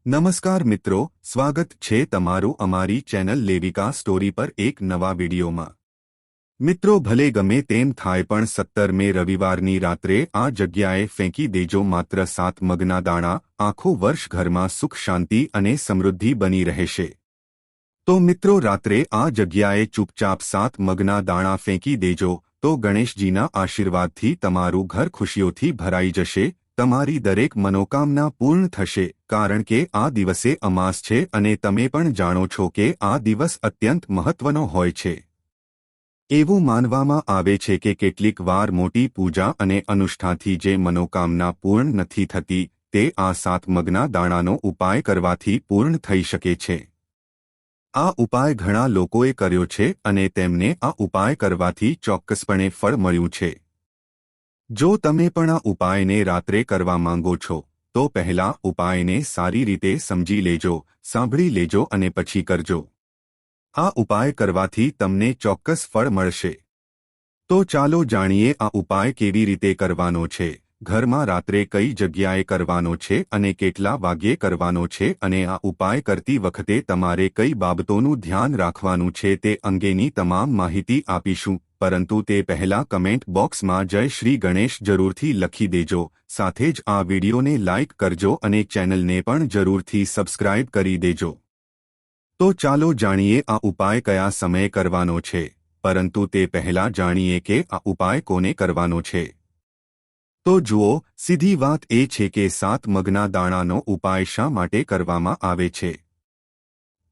નમસ્કાર મિત્રો, સ્વાગત છે તમારું અમારી ચેનલ લેવિકા સ્ટોરી પર એક નવા વિડીયોમાં। મિત્રો, ભલે ગમે તેમ થાય પણ 17 મે રવિવારની રાત્રે આ જગ્યાએ ફેંકી દેજો માત્ર 7 મગના દાણા। આખું વર્ષ ઘરમાં સુખ શાંતિ અને સમૃદ્ધિ બની રહેશે। તો મિત્રો, રાત્રે આ જગ્યાએ ચૂપચાપ 7 મગના દાણા ફેંકી દેજો તો ગણેશજીના આશીર્વાદથી તમારું ઘર ખુશીઓથી ભરાઈ જશે। તમારી દરેક મનોકામના પૂર્ણ થશે, કારણ કે આ દિવસે અમાસ છે અને તમે પણ જાણો છો કે આ દિવસ અત્યંત મહત્વનો હોય છે। એવું માનવામાં આવે છે કે કેટલીક વાર મોટી પૂજા અને અનુષ્ઠાનથી જે મનોકામના પૂર્ણ નથી થતી તે આ 7 મગના દાણાનો ઉપાય કરવાથી પૂર્ણ થઈ શકે છે। આ ઉપાય ઘણા લોકોએ કર્યો છે અને તેમને આ ઉપાય કરવાથી ચોક્કસપણે ફળ મળ્યું છે। જો તમે પણ આ ઉપાયને રાત્રે કરવા માંગો છો તો પહેલા ઉપાયને સારી રીતે સમજી લેજો, સાંભળી લેજો અને પછી કરજો। આ ઉપાય કરવાથી તમને ચોક્કસ ફળ મળશે। તો ચાલો જાણીએ આ ઉપાય કેવી રીતે કરવાનો છે, ઘરમાં રાત્રે કઈ જગ્યાએ કરવાનો છે અને કેટલા વાગ્યે કરવાનો છે અને આ ઉપાય કરતી વખતે તમારે કઈ બાબતોનું ધ્યાન રાખવાનું છે તે અંગેની તમામ માહિતી આપીશું। પરંતુ તે પહેલા કમેન્ટ બોક્સમાં જય શ્રી ગણેશ જરૂરથી લખી દેજો। સાથે જ આ વિડીયોને લાઇક કરજો અને ચેનલને પણ જરૂરથી સબસ્ક્રાઇબ કરી દેજો। તો ચાલો જાણીએ આ ઉપાય કયા સમયે કરવાનો છે, પરંતુ તે પહેલા જાણીએ કે આ ઉપાય કોને કરવાનો છે। તો જુઓ, સીધી વાત એ છે કે 7 મગના દાણાનો ઉપાય શા માટે કરવામાં આવે છે।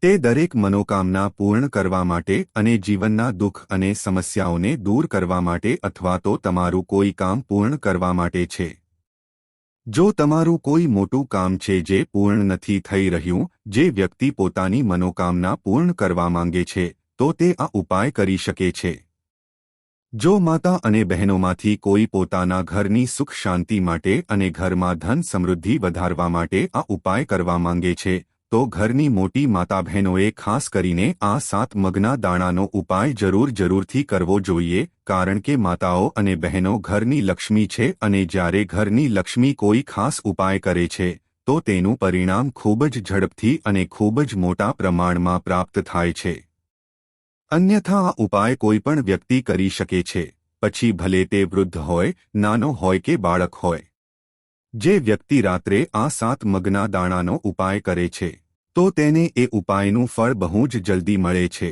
તે દરેક મનોકામના પૂર્ણ કરવા માટે અને જીવનના દુઃખ અને સમસ્યાઓને દૂર કરવા માટે અથવા તો તમારું કોઈ કામ પૂર્ણ કરવા માટે છે। જો તમારું કોઈ મોટું કામ છે જે પૂર્ણ નથી થઈ રહ્યું, જે વ્યક્તિ પોતાની મનોકામના પૂર્ણ કરવા માંગે છે તો તે આ ઉપાય કરી શકે છે। જો માતા અને બહેનોમાંથી કોઈ પોતાના ઘરની સુખ શાંતિ માટે અને ઘરમાં ધન સમૃદ્ધિ વધારવા માટે આ ઉપાય કરવા માંગે છે તો ઘરની મોટી માતા બહેનોએ ખાસ કરીને આ 7 મગના દાણાનો ઉપાય જરૂરથી કરવો જોઈએ, કારણ કે માતાઓ અને બહેનો ઘરની લક્ષ્મી છે અને જ્યારે ઘરની લક્ષ્મી કોઈ ખાસ ઉપાય કરે છે તો તેનું પરિણામ ખૂબ જ ઝડપથી અને ખૂબ જ મોટા પ્રમાણમાં પ્રાપ્ત થાય છે। અન્યથા આ ઉપાય કોઈ પણ વ્યક્તિ કરી શકે છે, પછી ભલે તે વૃદ્ધ હોય, નાનો હોય કે બાળક હોય। જે વ્યક્તિ રાત્રે આ 7 મગના દાણાનો ઉપાય કરે છે તો તેને એ ઉપાયનું ફળ બહુ જ જલ્દી મળે છે।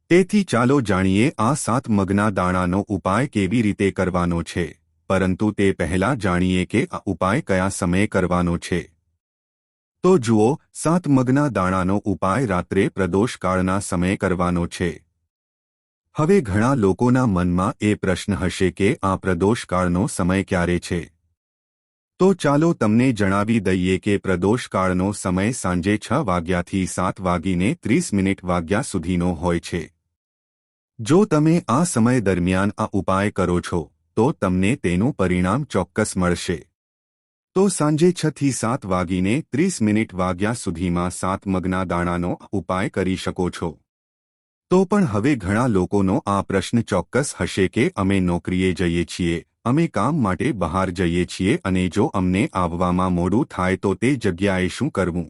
તેથી ચાલો જાણીએ આ 7 મગના દાણાનો ઉપાય કેવી રીતે કરવાનો છે, પરંતુ તે પહેલા જાણીએ કે આ ઉપાય કયા સમયે કરવાનો છે। તો જુઓ, 7 મગના દાણાનો ઉપાય રાત્રે પ્રદોષકાળના સમયે કરવાનો છે। હવે ઘણા લોકોના મનમાં એ પ્રશ્ન હશે કે આ પ્રદોષકાળનો સમય ક્યારે છે। તો ચાલો તમને જણાવી દઈએ કે પ્રદોષકાળનો સમય સાંજે 6 વાગ્યાથી 7:30 વાગ્યા સુધીનો હોય છે। જો તમે આ સમય દરમિયાન આ ઉપાય કરો છો તો તમને તેનું પરિણામ ચોક્કસ મળશે। તો સાંજે 6 થી 7:30 વાગ્યા સુધીમાં 7 મગના દાણાનો ઉપાય કરી શકો છો। તો પણ હવે ઘણા લોકોનો આ પ્રશ્ન ચોક્કસ હશે કે અમે નોકરીએ જઈએ છીએ, અમે કામ માટે બહાર જઈએ છીએ અને જો અમને આવવામાં મોડું થાય તો તે જગ્યાએ શું કરવું।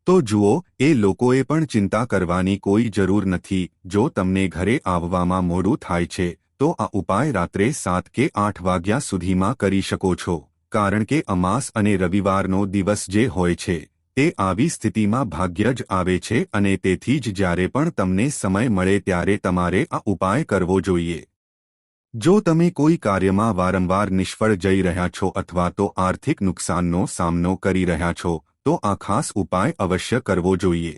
તો જુઓ, એ લોકોએ પણ ચિંતા કરવાની કોઈ જરૂર નથી। જો તમને ઘરે આવવામાં મોડું થાય છે તો આ ઉપાય રાત્રે 7 કે 8 વાગ્યા સુધીમાં કરી શકો છો, કારણ કે અમાસ અને રવિવારનો દિવસ જે હોય છે તે આવી સ્થિતિમાં ભાગ્યે જ આવે છે અને તેથી જ જ્યારે પણ તમને સમય મળે ત્યારે તમારે આ ઉપાય કરવો જોઈએ। જો તમે કોઈ કાર્યમાં વારંવાર નિષ્ફળ જઈ રહ્યા છો અથવા તો આર્થિક નુકસાનનો સામનો કરી રહ્યા છો તો આ ખાસ ઉપાય અવશ્ય કરવો જોઈએ।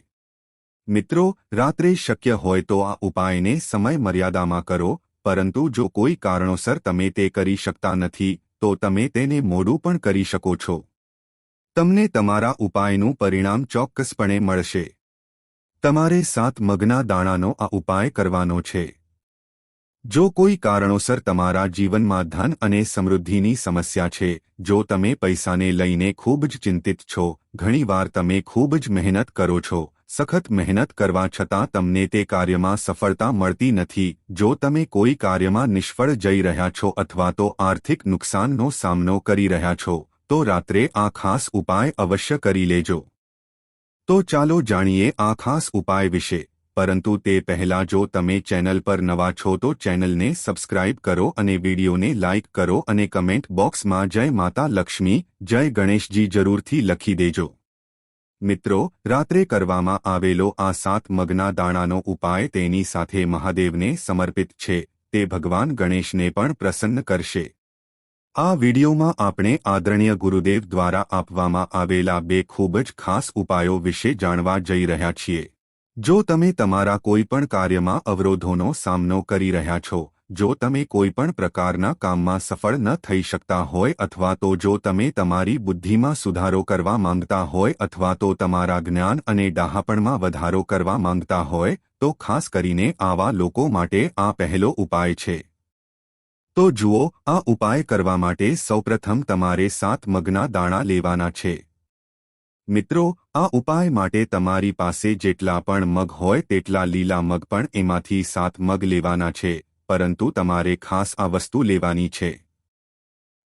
મિત્રો, રાત્રે શક્ય હોય તો આ ઉપાયને સમય મર્યાદામાં કરો, પરંતુ જો કોઈ કારણોસર તમે તે કરી શકતા નથી તો તમે તેને મોડું પણ કરી શકો છો। તમને તમારા ઉપાયનું પરિણામ ચોક્કસપણે મળશે। તમારે 7 મગના દાણાનો આ ઉપાય કરવાનો છે। જો કોઈ કારણોસર તમારા જીવનમાં ધન અને સમૃદ્ધિની સમસ્યા છે, જો તમે પૈસાને લઈને ખૂબ જ ચિંતિત છો, ઘણીવાર તમે ખૂબ જ મહેનત કરો છો, સખત મહેનત કરવા છતાં તમને તે કાર્યમાં સફળતા મળતી નથી, જો તમે કોઈ કાર્યમાં નિષ્ફળ જઈ રહ્યા છો અથવા તો આર્થિક નુકસાનનો સામનો કરી રહ્યા છો તો રાત્રે આ ખાસ ઉપાય અવશ્ય કરી લેજો. તો ચાલો જાણીએ આ ખાસ ઉપાય વિશે. પરંતુ તે પહેલા જો તમે ચેનલ પર નવા છો તો ચેનલને સબસ્ક્રાઇબ કરો અને વિડીયોને લાઇક કરો અને કમેન્ટ બોક્સમાં જય માતા લક્ષ્મી, જય ગણેશજી જરૂરથી લખી દેજો. મિત્રો, રાત્રે કરવામાં આવેલો આ 7 મગના દાણાનો ઉપાય તેની સાથે મહાદેવને સમર્પિત છે. તે ભગવાન ગણેશને પણ પ્રસન્ન કરશે. આ વિડીયોમાં આપણે આદરણીય ગુરુદેવ દ્વારા આપવામાં આવેલા 2 ખૂબ જ ખાસ ઉપાયો વિશે જાણવા જઈ રહ્યા છીએ. જો તમે તમારા કોઈપણ કાર્યમાં અવરોધોનો સામનો કરી રહ્યા છો, જો તમે કોઈપણ પ્રકારના કામમાં સફળ ન થઈ શકતા હોય અથવા તો જો તમે તમારી બુદ્ધિમાં સુધારો કરવા માંગતા હોય અથવા તો તમારા જ્ઞાન અને ડહાપણમાં વધારો કરવા માંગતા હોય, તો ખાસ કરીને આવા લોકો માટે આ પહેલો ઉપાય છે. તો જુઓ, આ ઉપાય કરવા માટે સૌપ્રથમ તમારે 7 મગના દાણા લેવાના છે. મિત્રો, આ ઉપાય માટે તમારી પાસે જેટલા પણ મગ હોય તેટલા લીલા મગ પણ એમાંથી 7 મગ લેવાના છે, પરંતુ તમારે ખાસ આ વસ્તુ લેવાની છે.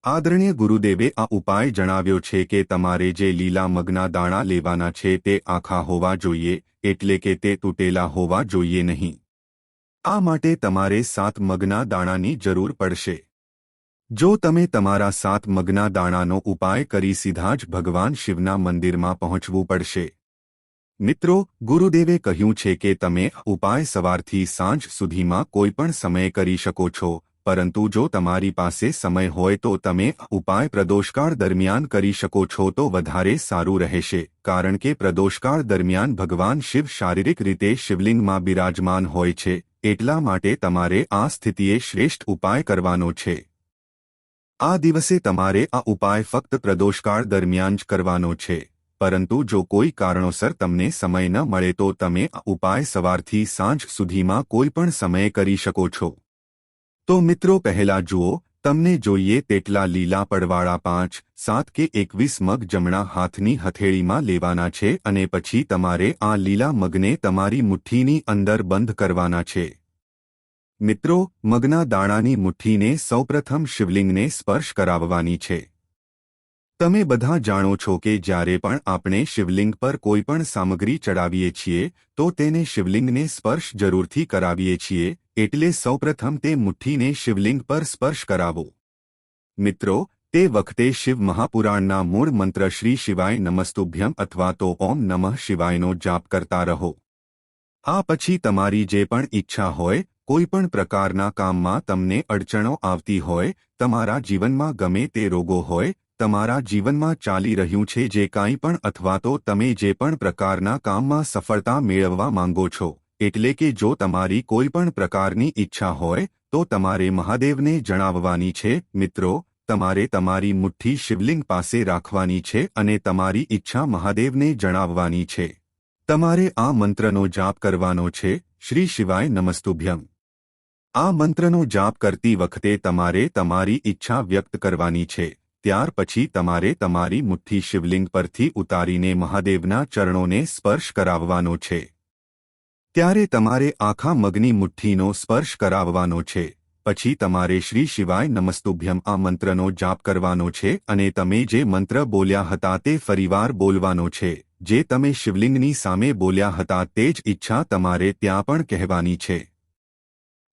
આદરણીય ગુરુદેવે આ ઉપાય જણાવ્યો છે કે તમારે જે લીલા મગના દાણા લેવાના છે તે આખા હોવા જોઈએ, એટલે કે તે તૂટેલા હોવા જોઈએ નહીં. આ માટે તમારે 7 મગના દાણાની જરૂર પડશે. જો તમે તમારા 7 મગના દાણાનો ઉપાય કરી સીધા જ ભગવાન શિવના મંદિરમાં પહોંચવું પડશે. મિત્રો, ગુરુદેવે કહ્યું છે કે તમે ઉપાય સવારથી સાંજ સુધીમાં કોઈપણ સમયે કરી શકો છો, પરંતુ જો તમારી પાસે સમય હોય તો તમે ઉપાય પ્રદોષકાળ દરમિયાન કરી શકો છો તો વધારે સારું રહેશે, કારણ કે પ્રદોષકાળ દરમિયાન ભગવાન શિવ શારીરિક રીતે શિવલિંગમાં બિરાજમાન હોય છે. એટલા માટે તમારે આ સ્થિતિએ શ્રેષ્ઠ ઉપાય કરવાનો છે. આ દિવસે તમારે આ ઉપાય ફક્ત પ્રદોષકાળ દરમિયાન જ કરવાનો છે, પરંતુ જો કોઈ કારણોસર તમને સમય ન મળે તો તમે આ ઉપાય સવારથી સાંજ સુધીમાં કોઈપણ સમયે કરી શકો છો. તો મિત્રો, પહેલા જુઓ, તમને જોઈએ તેટલા લીલા પડવાળા 5, 7 કે 21 મગ જમણા હાથની હથેળીમાં લેવાના છે અને પછી તમારે આ લીલા મગને તમારી મુઠ્ઠીની અંદર બંધ કરવાના છે. મિત્રો, મગના દાણાની મુઠ્ઠીને સૌપ્રથમ શિવલિંગને સ્પર્શ કરાવવાની છે. તમે બધા જાણો છો કે જ્યારે પણ આપણે શિવલિંગ પર કોઈપણ સામગ્રી ચડાવીએ છીએ તો તેને શિવલિંગને સ્પર્શ જરૂરથી કરાવીએ છીએ, એટલે સૌપ્રથમ તે મુઠ્ઠીને શિવલિંગ પર સ્પર્શ કરાવો. મિત્રો, તે વખતે શિવ મહાપુરાણના મૂળ મંત્ર શ્રી શિવાય નમસ્તુભ્યમ અથવા તો ઓમ નમઃ શિવાયનો જાપ કરતા રહો. આ પછી તમારી જે પણ ઈચ્છા હોય, કોઈપણ પ્રકારના કામમાં તમને અડચણો આવતી હોય, તમારા જીવનમાં ગમે તે રોગો હોય, તમારા જીવનમાં ચાલી રહ્યું છે જે કાંઈ પણ અથવા તો તમે જે પણ પ્રકારના કામમાં સફળતા મેળવવા માંગો છો, એટલે કે જો તમારી કોઈપણ પ્રકારની ઈચ્છા હોય તો તમારે મહાદેવને જણાવવાની છે. મિત્રો, તમારે તમારી મુઠ્ઠી શિવલિંગ પાસે રાખવાની છે અને તમારી ઈચ્છા મહાદેવને જણાવવાની છે. તમારે આ મંત્રનો જાપ કરવાનો છે, શ્રી શિવાય નમસ્તુભ્યમ. આ મંત્રનો જાપ કરતી વખતે તમારે તમારી ઈચ્છા વ્યક્ત કરવાની છે. ત્યાર પછી તમારે તમારી મુઠ્ઠી શિવલિંગ પરથી ઉતારીને મહાદેવના ચરણોને સ્પર્શ કરાવવાનો છે. ત્યારે તમારે આખા મગની મુઠ્ઠીનો સ્પર્શ કરાવવાનો છે. પછી તમારે શ્રી શિવાય નમસ્તુભ્યમ આ મંત્રનો જાપ કરવાનો છે અને તમે જે મંત્ર બોલ્યા હતા તે ફરીવાર બોલવાનો છે. જે તમે શિવલિંગની સામે બોલ્યા હતા તે જ ઈચ્છા તમારે ત્યાં પણ કહેવાની છે.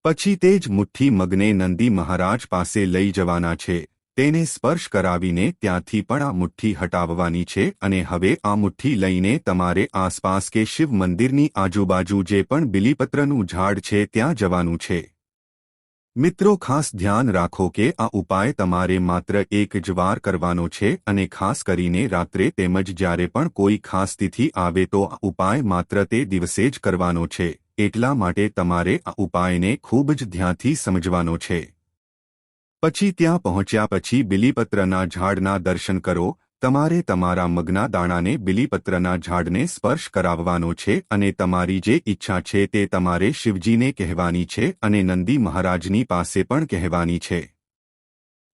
પછી તે જ મુઠ્ઠી મગને નંદી મહારાજ પાસે લઈ જવાના છે. તેને સ્પર્શ કરાવીને ત્યાંથી પણ આ મુઠ્ઠી હટાવવાની છે અને હવે આ મુઠ્ઠી લઈને તમારે આસપાસ કે શિવ મંદિરની આજુબાજુ જે પણ બીલીપત્રનું ઝાડ છે ત્યાં જવાનું છે. મિત્રો, ખાસ ધ્યાન રાખો કે આ ઉપાય તમારે માત્ર એક જ વાર કરવાનો છે અને ખાસ કરીને રાત્રે તેમજ જ્યારે પણ કોઈ ખાસ તિથિ આવે તો આ ઉપાય માત્ર તે દિવસે જ કરવાનો છે. એટલા માટે તમારે આ ઉપાયને ખૂબ જ ધ્યાનથી સમજવાનો છે. પછી ત્યાં પહોંચ્યા પછી બીલીપત્રના ઝાડના દર્શન કરો. તમારે તમારા મગના દાણાને બીલીપત્રના ઝાડને સ્પર્શ કરાવવાનો છે અને તમારી જે ઈચ્છા છે તે તમારે શિવજીને કહેવાની છે અને નંદી મહારાજની પાસે પણ કહેવાની છે.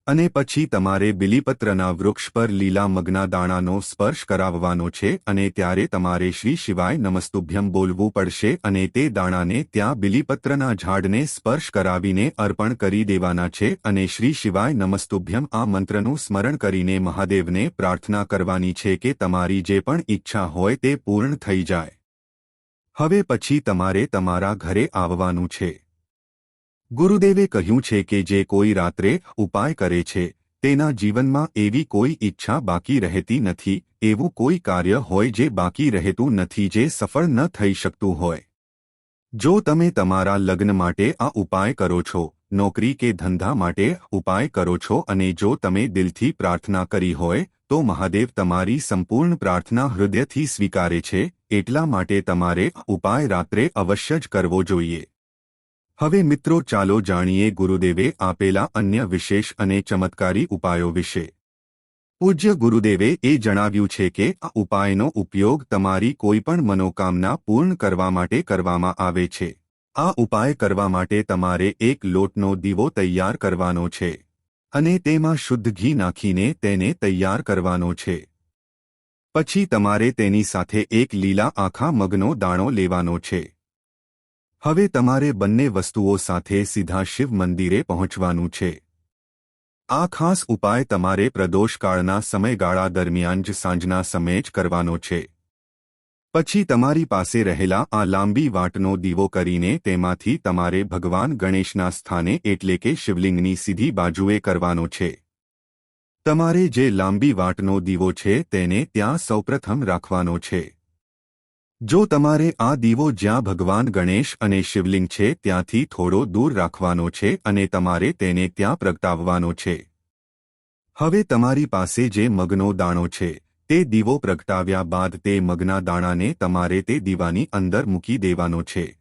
અને પછી તમારે બિલીપત્રના વૃક્ષ પર લીલા મગના દાણાનો સ્પર્શ કરાવવાનો છે અને ત્યારે તમારે શ્રી શિવાય નમસ્તુભ્યમ બોલવું પડશે અને તે દાણાને ત્યાં બિલીપત્રના ઝાડને સ્પર્શ કરાવીને અર્પણ કરી દેવાના છે અને શ્રી શિવાય નમસ્તુભ્યમ આ મંત્રનું સ્મરણ કરીને મહાદેવને પ્રાર્થના કરવાની છે કે તમારી જે પણ ઈચ્છા હોય તે પૂર્ણ થઈ જાય. હવે પછી તમારે તમારા ઘરે આવવાનું છે. ગુરુદેવે કહ્યું છે કે જે કોઈ રાત્રે ઉપાય કરે છે તેના જીવનમાં એવી કોઈ ઈચ્છા બાકી રહેતી નથી, એવું કોઈ કાર્ય હોય જે બાકી રહેતું નથી, જે સફળ ન થઈ શકતું હોય. જો તમે તમારા લગ્ન માટે આ ઉપાય કરો છો, નોકરી કે ધંધા માટે ઉપાય કરો છો અને જો તમે દિલથી પ્રાર્થના કરી હોય તો મહાદેવ તમારી સંપૂર્ણ પ્રાર્થના હૃદયથી સ્વીકારે છે. એટલા માટે તમારે ઉપાય રાત્રે અવશ્ય જ કરવો જોઈએ. હવે મિત્રો ચાલો જાણીએ ગુરુદેવે આપેલા અન્ય વિશેષ અને ચમત્કારી ઉપાયો વિશે. પૂજ્ય ગુરુદેવે એ જણાવ્યું છે કે આ ઉપાયનો ઉપયોગ તમારી કોઈપણ મનોકામના પૂર્ણ કરવા માટે કરવામાં આવે છે. આ ઉપાય કરવા માટે તમારે એક લોટનો દીવો તૈયાર કરવાનો છે અને તેમાં શુદ્ધ ઘી નાખીને તેને તૈયાર કરવાનો છે. પછી તમારે તેની સાથે એક લીલા આખા મગનો દાણો લેવાનો છે. હવે તમારે બંને વસ્તુઓ સાથે સીધા શિવ મંદિરે પહોંચવાનું છે. આ ખાસ ઉપાય તમારે પ્રદોષકાળના સમયગાળા દરમિયાન જ સાંજના સમયે જ કરવાનો છે. પછી તમારી પાસે રહેલા આ લાંબી વાટનો દીવો કરીને તેમાંથી તમારે ભગવાન ગણેશના સ્થાને એટલે કે શિવલિંગની સીધી બાજુએ કરવાનો છે. તમારે જે લાંબી વાટનો દીવો છે તેને ત્યાં સૌપ્રથમ રાખવાનો છે. જો તમારે આ દીવો જ્યાં ભગવાન ગણેશ અને શિવલિંગ છે ત્યાંથી થોડો દૂર રાખવાનો છે અને તમારે તેને ત્યાં પ્રગટાવવાનો છે. હવે તમારી પાસે જે મગનો દાણો છે તે દીવો પ્રગટાવ્યા બાદ તે મગના દાણાને તમારે તે દીવાની અંદર મૂકી દેવાનો છે.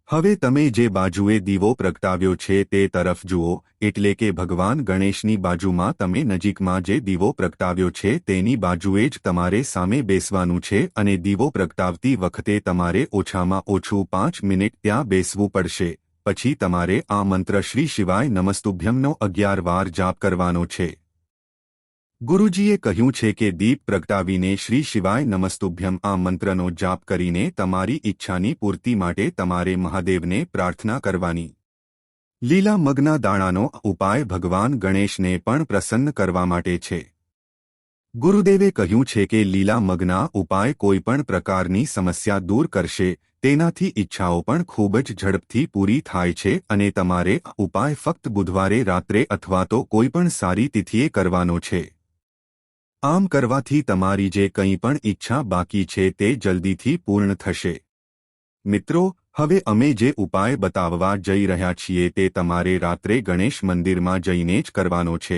હવે તમે જે બાજુએ દીવો પ્રગટાવ્યો છે તે તરફ જુઓ, એટલે કે ભગવાન ગણેશની બાજુમાં તમે નજીકમાં જે દીવો પ્રગટાવ્યો છે તેની બાજુએ જ તમારે સામે બેસવાનું છે અને દીવો પ્રગટાવતી વખતે તમારે ઓછામાં ઓછું 5 મિનિટ ત્યાં બેસવું પડશે. પછી તમારે આ મંત્ર શ્રી શિવાય નમસ્તુભ્યમનો 11 વાર જાપ કરવાનો છે. ગુરુજીએ કહ્યું છે કે દીપ પ્રગટાવીને શ્રી શિવાય નમસ્તુભ્યમ આ મંત્રનો જાપ કરીને તમારી ઈચ્છાની પૂર્તિ માટે તમારે મહાદેવને પ્રાર્થના કરવાની. લીલા મગના દાણાનો ઉપાય ભગવાન ગણેશને પણ પ્રસન્ન કરવા માટે છે. ગુરુદેવે કહ્યું છે કે લીલા મગના ઉપાય કોઈપણ પ્રકારની સમસ્યા દૂર કરશે. તેનાથી ઈચ્છાઓ પણ ખૂબ જ ઝડપથી પૂરી થાય છે અને તમારે ઉપાય ફક્ત બુધવારે રાત્રે અથવા તો કોઈપણ સારી તિથિએ કરવાનો છે. આમ કરવાથી તમારી જે કંઈ પણ ઈચ્છા બાકી છે તે જલ્દીથી પૂર્ણ થશે. મિત્રો, હવે અમે જે ઉપાય બતાવવા જઈ રહ્યા છીએ તે તમારે રાત્રે ગણેશ મંદિરમાં જઈને જ કરવાનો છે.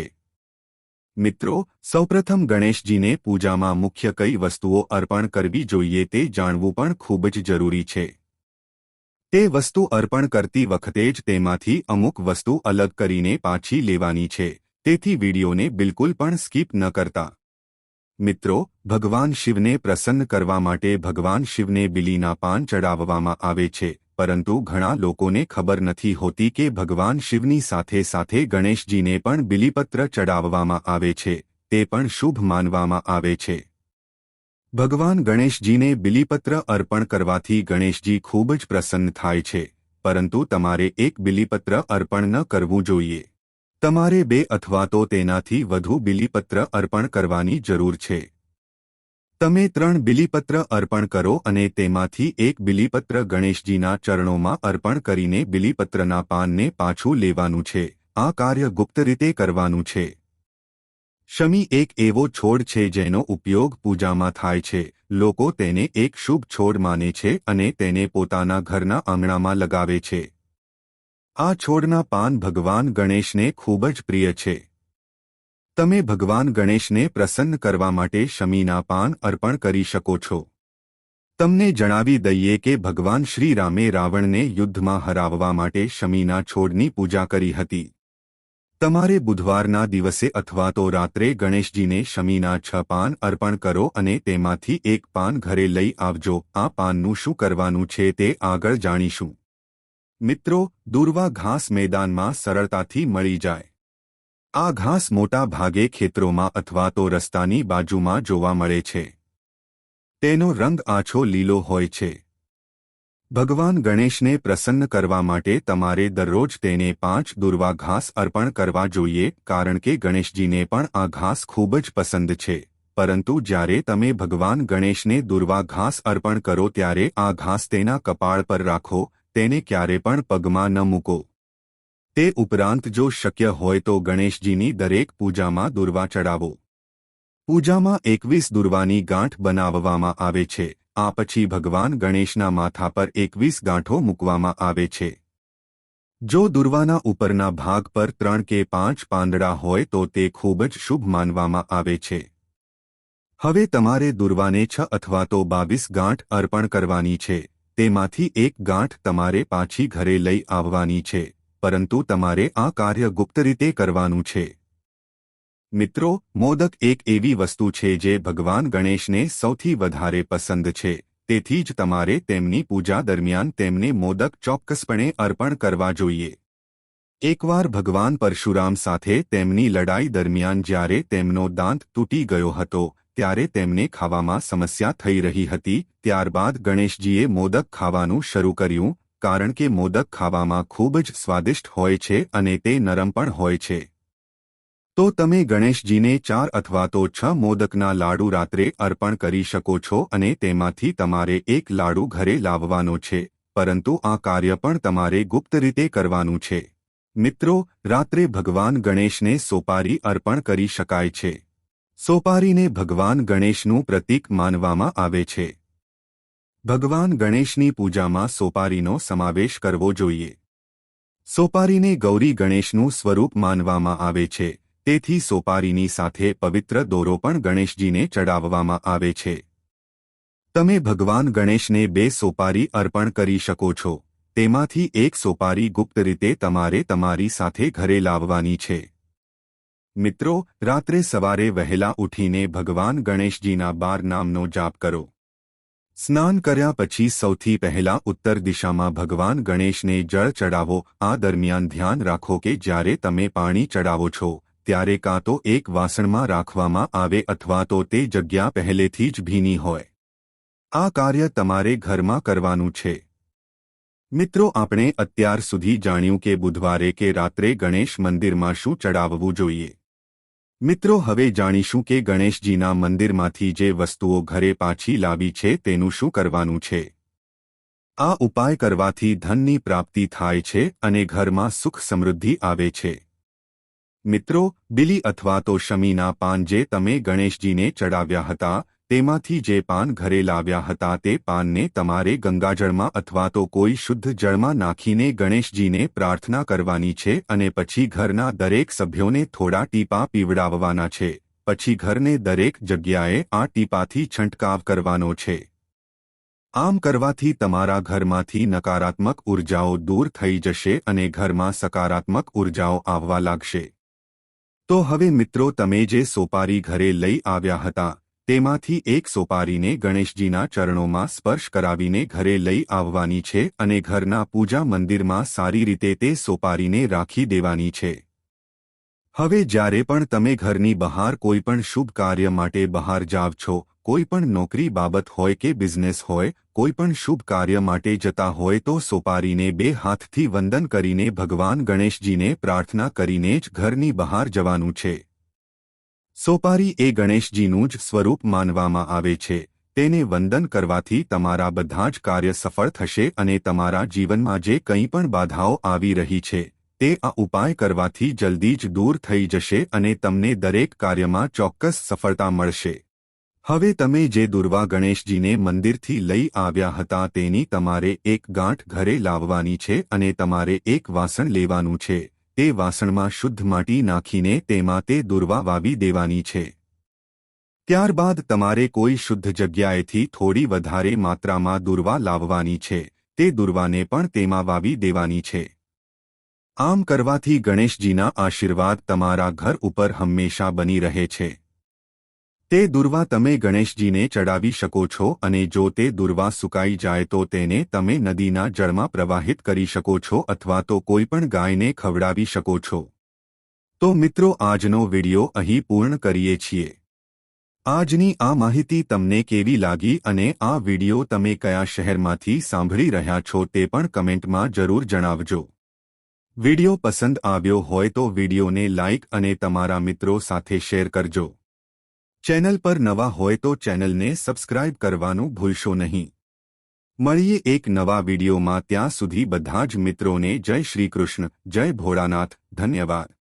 મિત્રો, સૌપ્રથમ ગણેશજીને પૂજામાં મુખ્ય કઈ વસ્તુઓ અર્પણ કરવી જોઈએ તે જાણવું પણ ખૂબ જ જરૂરી છે. તે વસ્તુ અર્પણ કરતી વખતે જ તેમાંથી અમુક વસ્તુ અલગ કરીને પાછી લેવાની છે, તેથી વિડીયોને બિલકુલ પણ સ્કીપ ન કરતા. મિત્રો, ભગવાન શિવને પ્રસન્ન કરવા માટે ભગવાન શિવને બીલીના પાન ચડાવવામાં આવે છે, પરંતુ ઘણા લોકોને ખબર નથી હોતી કે ભગવાન શિવની સાથે સાથે ગણેશજીને પણ બીલીપત્ર ચડાવવામાં આવે છે. તે પણ શુભ માનવામાં આવે છે. ભગવાન ગણેશજીને બીલીપત્ર અર્પણ કરવાથી ગણેશજી ખૂબ જ પ્રસન્ન થાય છે, પરંતુ તમારે એક બીલીપત્ર અર્પણ ન કરવું જોઈએ. તમારે 2 અથવા તો તેનાથી વધુ બીલીપત્ર અર્પણ કરવાની જરૂર છે. તમે 3 બીલીપત્ર અર્પણ કરો અને તેમાંથી એક બીલીપત્ર ગણેશજીના ચરણોમાં અર્પણ કરીને બીલીપત્રના પાનને પાછું લેવાનું છે. આ કાર્ય ગુપ્ત રીતે કરવાનું છે. શમી એક એવો છોડ છે જેનો ઉપયોગ પૂજામાં થાય છે. લોકો તેને એક શુભ છોડ માને છે અને તેને પોતાના ઘરના આંગણામાં લગાવે છે. આ છોડના પાન ભગવાન ગણેશને ખૂબ જ પ્રિય છે. તમે ભગવાન ગણેશને પ્રસન્ન કરવા માટે શમીના પાન અર્પણ કરી શકો છો. તમને જણાવી દઈએ કે ભગવાન શ્રી રામે રાવણને યુદ્ધમાં હરાવવા માટે શમીના છોડની પૂજા કરી હતી. તમારે બુધવારના દિવસે અથવા તો રાત્રે ગણેશજીને શમીના 6 પાન અર્પણ કરો અને તેમાંથી એક પાન ઘરે લઈ આવજો. આ પાનનું શું કરવાનું છે તે આગળ જાણીશું. મિત્રો, દૂર્વા ઘાસ મેદાનમાં સરળતાથી મળી જાય આ ઘાસ મોટા ભાગે ખેતરોમાં અથવા તો રસ્તાની બાજુમાં જોવા મળે છે. તેનો રંગ આછો લીલો હોય છે. ભગવાન ગણેશને પ્રસન્ન કરવા માટે તમારે દરરોજ તેને 5 દુર્વા ઘાસ અર્પણ કરવા જોઈએ, કારણ કે ગણેશજીને પણ આ ઘાસ ખૂબ જ પસંદ છે. પરંતુ જ્યારે તમે ભગવાન ગણેશને દુર્વા ઘાસ અર્પણ કરો ત્યારે આ ઘાસ તેના કપાળ પર રાખો, તેને ક્યારે પણ પગમાં ન મૂકો. તે ઉપરાંત જો શક્ય હોય તો ગણેશજીની દરેક પૂજામાં દુર્વા ચડાવો. પૂજામાં 21 દુર્વાની ગાંઠ બનાવવામાં આવે છે. આ પછી ભગવાન ગણેશના માથા પર 21 ગાંઠો મૂકવામાં આવે છે. જો દુર્વાના ઉપરના ભાગ પર 3 કે 5 પાંદડા હોય તો તે ખૂબ જ શુભ માનવામાં આવે છે. હવે તમારે દુર્વાને 6 અથવા તો 22 ગાંઠ અર્પણ કરવાની છે. તેમાંથી એક ગાંઠ તમારે પાછી ઘરે લઈ આવવાની છે, પરંતુ તમારે આ કાર્ય ગુપ્ત રીતે કરવાનું છે. મિત્રો, મોદક એક એવી વસ્તુ છે જે ભગવાન ગણેશને સૌથી વધારે પસંદ છે, તેથી જ તમારે તેમની પૂજા દરમિયાન તેમને મોદક ચોક્કસપણે અર્પણ કરવા જોઈએ. એકવાર ભગવાન પરશુરામ સાથે તેમની લડાઈ દરમિયાન જ્યારે તેમનો દાંત તૂટી ગયો હતો, ત્યારે તેમને ખાવામાં સમસ્યા થઈ રહી હતી. ત્યારબાદ ગણેશજીએ મોદક ખાવાનું શરૂ કર્યું, કારણ કે મોદક ખાવામાં ખૂબ જ સ્વાદિષ્ટ હોય છે અને તે નરમ પણ હોય છે. તો તમે ગણેશજીને 4 અથવા તો 6 મોદકના લાડુ રાત્રે અર્પણ કરી શકો છો અને તેમાંથી તમારે એક લાડુ ઘરે લાવવાનો છે, પરંતુ આ કાર્ય પણ તમારે ગુપ્ત રીતે કરવાનું છે. મિત્રો, રાત્રે ભગવાન ગણેશને સોપારી અર્પણ કરી શકાય છે. સોપારીને ભગવાન ગણેશનું પ્રતીક માનવામાં આવે છે. ભગવાન ગણેશની પૂજામાં સોપારીનો સમાવેશ કરવો જોઈએ. સોપારીને ગૌરી ગણેશનું સ્વરૂપ માનવામાં આવે છે, તેથી સોપારીની સાથે પવિત્ર દોરો પણ ગણેશજીને ચડાવવામાં આવે છે. તમે ભગવાન ગણેશને 2 સોપારી અર્પણ કરી શકો છો. તેમાંથી એક સોપારી ગુપ્ત રીતે તમારે તમારી સાથે ઘરે લાવવાની છે. મિત્રો, રાત્રે સવારે વહેલા ઉઠીને ભગવાન ગણેશજીના 12 નામનો જાપ કરો. સ્નાન કર્યા પછી સૌથી પહેલા ઉત્તર દિશામાં ભગવાન ગણેશને જળ ચડાવો. આ દરમિયાન ધ્યાન રાખો કે જ્યારે તમે પાણી ચડાવો છો ત્યારે કાં તો એક વાસણમાં રાખવામાં આવે અથવા તો તે જગ્યા પહેલેથી જ ભીની હોય. આ કાર્ય તમારે ઘરમાં કરવાનું છે. મિત્રો, આપણે અત્યાર સુધી જાણ્યું કે બુધવારે કે રાત્રે ગણેશ મંદિરમાં શું ચડાવવું જોઈએ. મિત્રો, હવે જાણીશું કે ગણેશજીના મંદિરમાંથી જે વસ્તુઓ ઘરે પાછી લાવી છે તેનું શું કરવાનું છે. આ ઉપાય કરવાથી ધનની પ્રાપ્તિ થાય છે અને ઘરમાં સુખ સમૃદ્ધિ આવે છે. મિત્રો, બિલી અથવા તો શમીના પાન જે તમે ગણેશજીને ચડાવ્યા હતા, તેમાંથી જે પાન ઘરે લાવ્યા હતા તે પાનને તમારે ગંગાજળમાં અથવા તો કોઈ શુદ્ધ જળમાં નાખીને ગણેશજીને પ્રાર્થના કરવાની છે અને પછી ઘરના દરેક સભ્યોને થોડા ટીપા પીવડાવવાના છે. પછી ઘરને દરેક જગ્યાએ આ ટીપાથી છંટકાવ કરવાનો છે. આમ કરવાથી તમારા ઘરમાંથી નકારાત્મક ઉર્જાઓ દૂર થઈ જશે અને ઘરમાં સકારાત્મક ઉર્જાઓ આવવા લાગશે. તો હવે મિત્રો, તમે જે સોપારી ઘરે લઈ આવ્યા હતા તેમાંથી એક સોપારીને ગણેશજીના ચરણોમાં સ્પર્શ કરાવીને ઘરે લઈ આવવાની છે અને ઘરના પૂજા મંદિરમાં સારી રીતે તે સોપારીને રાખી દેવાની છે. હવે જ્યારે પણ તમે ઘરની બહાર કોઈપણ શુભ કાર્ય માટે બહાર જાવ છો, કોઈપણ નોકરી બાબત હોય કે બિઝનેસ હોય, કોઈપણ શુભ કાર્ય માટે જતા હોય તો સોપારીને 2 હાથથી વંદન કરીને ભગવાન ગણેશજીને પ્રાર્થના કરીને જ ઘરની બહાર જવાનું છે. સોપારી એ ગણેશજીનું જ સ્વરૂપ માનવામાં આવે છે. તેને વંદન કરવાથી તમારા બધા જ કાર્ય સફળ થશે અને તમારા જીવનમાં જે કંઈ પણ બાધાઓ આવી રહી છે તે આ ઉપાય કરવાથી જલ્દી જ દૂર થઈ જશે અને તમને દરેક કાર્યમાં ચોક્કસ સફળતા મળશે. હવે તમે જે દુર્વા ગણેશજીને મંદિરથી લઈ આવ્યા હતા તેની તમારે એક ગાંઠ ઘરે લાવવાની છે અને તમારે એક વાસણ લેવાનું છે. તે વાસણમાં શુદ્ધ માટી નાખીને તેમાં તે દુર્વા વાવી દેવાની છે. ત્યારબાદ તમારે કોઈ શુદ્ધ જગ્યાએથી થોડી વધારે માત્રામાં દુર્વા લાવવાની છે. તે દુર્વાને પણ તેમાં વાવી દેવાની છે. આમ કરવાથી ગણેશજીના આશીર્વાદ તમારા ઘર ઉપર હંમેશા બની રહે છે. તે દુર્વા તમે ગણેશજીને ચડાવી શકો છો અને જો તે દુર્વા સુકાઈ જાય તો તેને તમે નદીના જળમાં પ્રવાહિત કરી શકો છો અથવા તો કોઈપણ ગાયને ખવડાવી શકો છો. તો મિત્રો આજનો વિડિયો અહીં પૂર્ણ કરીએ છીએ। આજની આ માહિતી તમને કેવી લાગી અને આ વિડિયો તમે કયા શહેરમાંથી સાંભળી રહ્યા છો તે પણ કમેન્ટમાં જરૂર જણાવજો। વિડિયો પસંદ આવ્યો હોય તો વિડિયોને લાઇક અને તમારા મિત્રો સાથે શેર કરજો। ચેનલ પર નવા હોય તો ચેનલને સબસ્ક્રાઇબ કરવાનું ભૂલશો નહીં। મળીએ એક નવા વિડિયોમાં, ત્યાં સુધી બધા જ મિત્રોને જય શ્રી કૃષ્ણ, જય ભોળાનાથ, ધન્યવાદ।